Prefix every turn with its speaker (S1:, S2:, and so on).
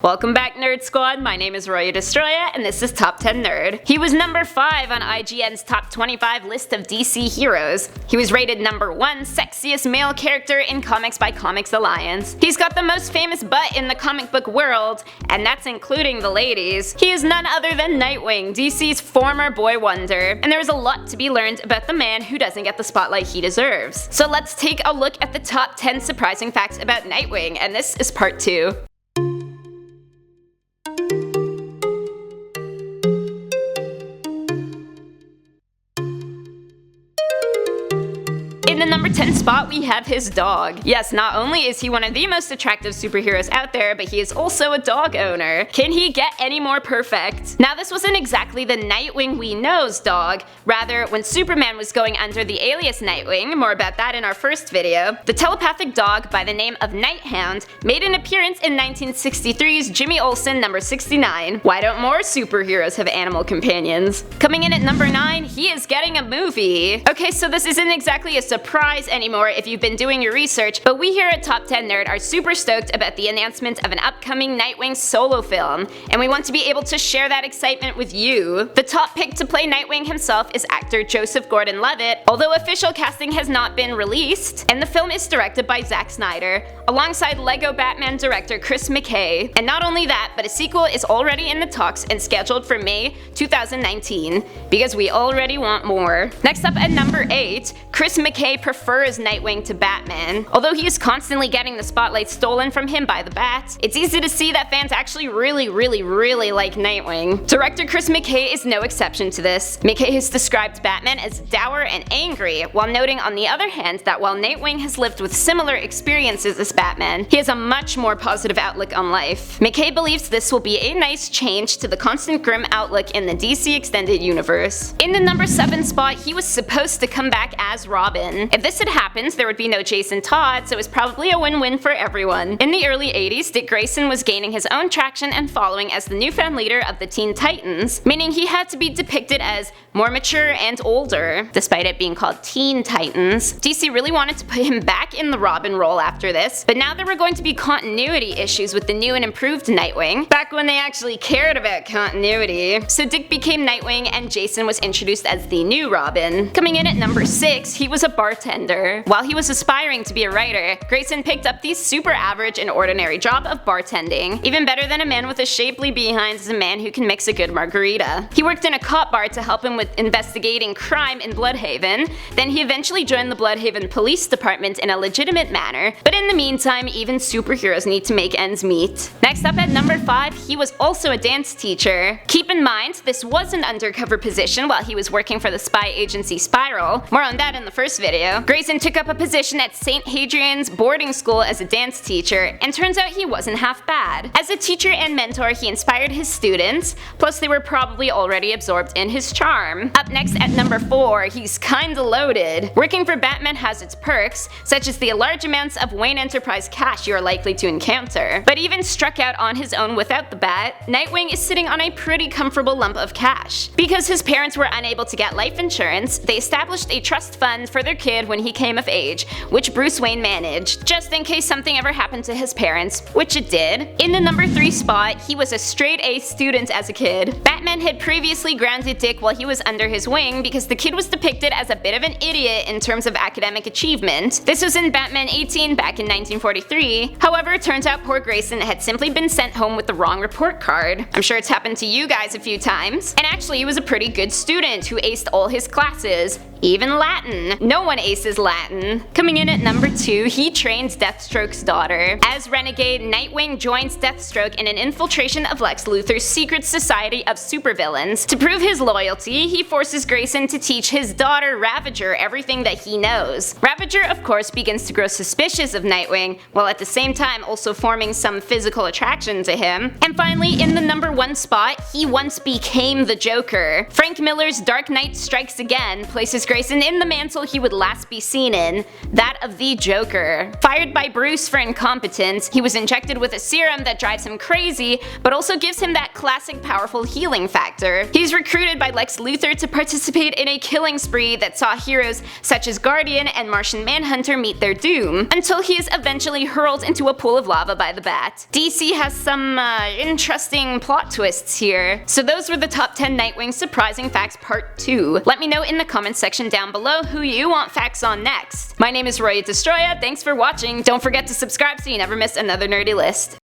S1: Welcome back, Nerd Squad. My name is Roya Destroya, and this is Top 10 Nerd. He was number 5 on IGN's Top 25 list of DC heroes. He was rated number 1 sexiest male character in Comics by Comics Alliance. He's got the most famous butt in the comic book world, and that's including the ladies. He is none other than Nightwing, DC's former boy wonder, and there's a lot to be learned about the man who doesn't get the spotlight he deserves. So let's take a look at the top 10 surprising facts about Nightwing, and this is part 2. In the number 10 spot, we have his dog. Yes, not only is he one of the most attractive superheroes out there, but he is also a dog owner. Can he get any more perfect? Now, this wasn't exactly the Nightwing we know's dog. Rather, when Superman was going under the alias Nightwing, more about that in our first video, the telepathic dog by the name of Nighthound made an appearance in 1963's Jimmy Olsen number 69. Why don't more superheroes have animal companions? Coming in at number 9, he is getting a movie. Okay, so this isn't exactly a surprise anymore if you've been doing your research, but we here at Top 10 Nerd are super stoked about the announcement of an upcoming Nightwing solo film, and we want to be able to share that excitement with you. The top pick to play Nightwing himself is actor Joseph Gordon-Levitt, although official casting has not been released, and the film is directed by Zack Snyder, alongside Lego Batman director Chris McKay. And not only that, but a sequel is already in the talks and scheduled for May 2019, because we already want more. Next up at number 8, Chris McKay prefers Nightwing to Batman. Although he is constantly getting the spotlight stolen from him by the Bat, it's easy to see that fans actually really like Nightwing. Director Chris McKay is no exception to this. McKay has described Batman as dour and angry, while noting on the other hand that while Nightwing has lived with similar experiences as Batman, he has a much more positive outlook on life. McKay believes this will be a nice change to the constant grim outlook in the DC Extended Universe. In the number 7 spot, he was supposed to come back as Robin. If this had happened, there would be no Jason Todd, so it was probably a win-win for everyone. In the early 80s, Dick Grayson was gaining his own traction and following as the newfound leader of the Teen Titans, meaning he had to be depicted as more mature and older, despite it being called Teen Titans. DC really wanted to put him back in the Robin role after this, but now there were going to be continuity issues with the new and improved Nightwing, back when they actually cared about continuity. So Dick became Nightwing and Jason was introduced as the new Robin. Coming in at number 6, he was a bartender. While he was aspiring to be a writer, Grayson picked up the super average and ordinary job of bartending. Even better than a man with a shapely behind is a man who can mix a good margarita. He worked in a cop bar to help him with investigating crime in Bloodhaven, then he eventually joined the Bloodhaven Police Department in a legitimate manner, but in the meantime, even superheroes need to make ends meet. Next up at number 5, he was also a dance teacher. Keep in mind, this was an undercover position while he was working for the spy agency Spiral. More on that in the first video. Grayson took up a position at St. Hadrian's boarding school as a dance teacher, and turns out he wasn't half bad. As a teacher and mentor, he inspired his students, plus they were probably already absorbed in his charm. Up next at number 4, he's kinda loaded. Working for Batman has its perks, such as the large amounts of Wayne Enterprise cash you are likely to encounter. But even struck out on his own without the Bat, Nightwing is sitting on a pretty comfortable lump of cash. Because his parents were unable to get life insurance, they established a trust fund for their kid when he came of age, which Bruce Wayne managed, just in case something ever happened to his parents, which it did. In the number 3 spot, he was a straight A student as a kid. Batman had previously grounded Dick while he was under his wing because the kid was depicted as a bit of an idiot in terms of academic achievement. This was in Batman 18 back in 1943. However, it turns out poor Grayson had simply been sent home with the wrong report card. I'm sure it's happened to you guys a few times. And actually, he was a pretty good student who aced all his classes. Even Latin. No one aces Latin. Coming in at number 2, he trains Deathstroke's daughter. As Renegade, Nightwing joins Deathstroke in an infiltration of Lex Luthor's secret society of supervillains. To prove his loyalty, he forces Grayson to teach his daughter Ravager everything that he knows. Ravager, of course, begins to grow suspicious of Nightwing, while at the same time also forming some physical attraction to him. And finally, in the number 1 spot, he once became the Joker. Frank Miller's Dark Knight Strikes Again places Grayson in the mantle he would last be seen in, that of the Joker. Fired by Bruce for incompetence, he was injected with a serum that drives him crazy, but also gives him that classic powerful healing factor. He's recruited by Lex Luthor to participate in a killing spree that saw heroes such as Guardian and Martian Manhunter meet their doom, until he is eventually hurled into a pool of lava by the Bat. DC has some interesting plot twists here. So those were the top 10 Nightwing Surprising Facts Part 2. Let me know in the comments section down below who you want facts on next. My name is Roya Destroya, thanks for watching. Don't forget to subscribe so you never miss another nerdy list.